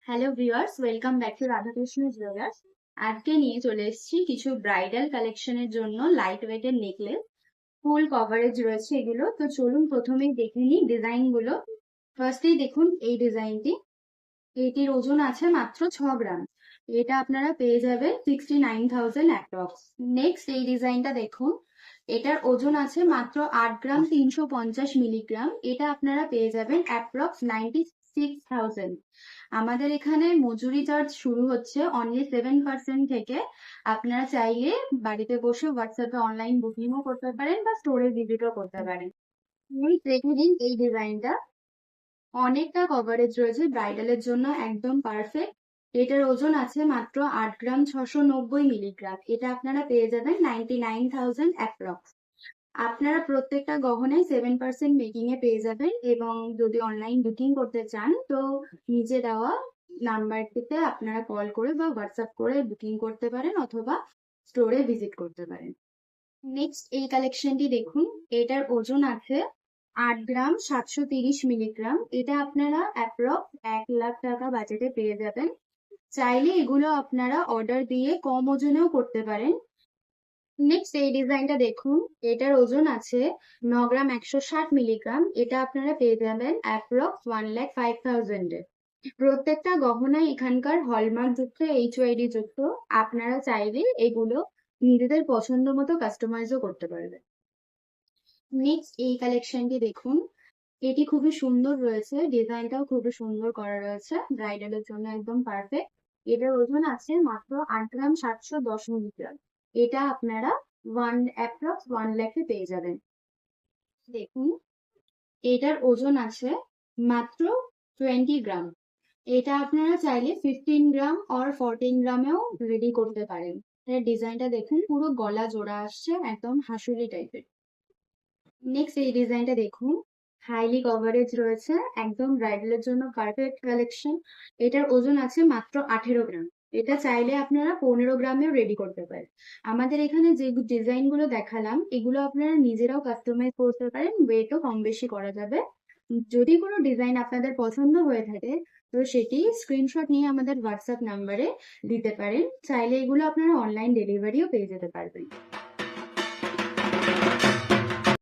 Hello viewers, welcome back to Radhakrishna jewellers. আজকে নিয়ে চলে এসেছি কিছু ব্রাইডাল কালেকশনের জন্য লাইট ওয়েটের নেকলেস। ফুল কভারেজ রয়েছে এগুলো। তো চলুন প্রথমেই দেখে নিই ডিজাইন গুলো। ফার্স্টেই দেখুন এই ডিজাইনটি। এটির ওজন আছে মাত্র 6 গ্রাম। এটা আপনারা পেয়ে যাবেন 69,000 অ্যাপ্রক্স। নেক্সট এই ডিজাইনটা দেখুন। এটার ওজন আছে মাত্র 8 গ্রাম 350 মিলিগ্রাম। এটা আপনারা পেয়ে যাবেন অ্যাপ্রক্স 96,000। আমাদের এখানে মজুরি চার্জ শুরু হচ্ছে অনলি 7% থেকে। আপনারা চাইলে বাড়িতে বসে হোয়াটসঅ্যাপে অনলাইন বুকিংও করতে পারেন বা স্টোরে ভিজিটও করতে পারেন। দেখে নিন এই ডিজাইনটা। অনেকটা কভারেজ রয়েছে, ব্রাইডালের জন্য একদম পারফেক্ট। এটার ওজন আছে মাত্র 8 গ্রাম 690 মিলিগ্রাম। এটা আপনারা পেয়ে যাবেন 99,000 অ্যাপ্রক্স। আপনারা প্রত্যেকটা গহনায় 7% মেকিং এ পেয়ে যাবেন, এবং যদি অনলাইন বুকিং করতে চান তো নিচে দেওয়া নাম্বারটিতে আপনারা কল করে বা হোয়াটসঅ্যাপ করে বুকিং করতে পারেন, অথবা স্টোরে ভিজিট করতে পারেন। নেক্সট এই কালেকশনটি দেখুন। এটার ওজন আছে 8 গ্রাম 730 মিলিগ্রাম। এটা আপনারা অ্যাপ্রক্স 1 লাখ টাকা বাজেটে পেয়ে যাবেন। চাইলে এগুলো আপনারা অর্ডার দিয়ে কম ওজনেও করতে পারেন। নেক্সট এই ডিজাইনটা দেখুন। এটার ওজন আছে 9 গ্রাম 160 মিলিগ্রাম। এটা আপনারা পেয়ে যাবেন অ্যাপ্রক্স 1,05,000 এ। প্রত্যেকটা গহনাই এখানকার হলমার্ক যুক্ত, HYD যুক্ত। আপনারা চাইলে এগুলো নিজেদের পছন্দ মতো কাস্টমাইজও করতে পারবেন। নেক্সট এই কালেকশনটি দেখুন। এটি খুবই সুন্দর রয়েছে, ডিজাইনটাও খুবই সুন্দর করা রয়েছে, ব্রাইডালের জন্য একদম পারফেক্ট। এটার ওজন আছে মাত্র 8 গ্রাম 710 মিলিগ্রাম। এটা আপনারা অ্যাপ্রক্স 1 লাখে পেয়ে যাবেন। দেখুন, এটার ওজন আছে মাত্র 20 গ্রাম। এটা আপনারা চাইলে 15 গ্রাম আর 14 গ্রামেও রেডি করতে পারেন। এর ডিজাইনটা দেখুন, পুরো গলা জোড়া আসছে, একদম হাসুলি টাইপের। নেক্সট এই ডিজাইনটা দেখুন। হাইলি কভারেজ রয়েছে, একদম ব্রাইডালের জন্য পারফেক্ট কালেকশন। এটার ওজন আছে মাত্র 18 গ্রাম। এটা চাইলে আপনারা 15 গ্রামেও রেডি করতে পারেন। আমাদের এখানে যে ডিজাইন গুলো দেখালাম এগুলো আপনারা নিজেরাও কাস্টমাইজ করতে পারেন, ওয়েটও কম বেশি করা যাবে। যদি কোনো ডিজাইন আপনাদের পছন্দ হয়ে থাকে তো সেটি স্ক্রিনশট নিয়ে আমাদের হোয়াটসঅ্যাপ নাম্বারে দিতে পারেন। চাইলে এগুলো আপনারা অনলাইন ডেলিভারিও পেয়ে যেতে পারবেন।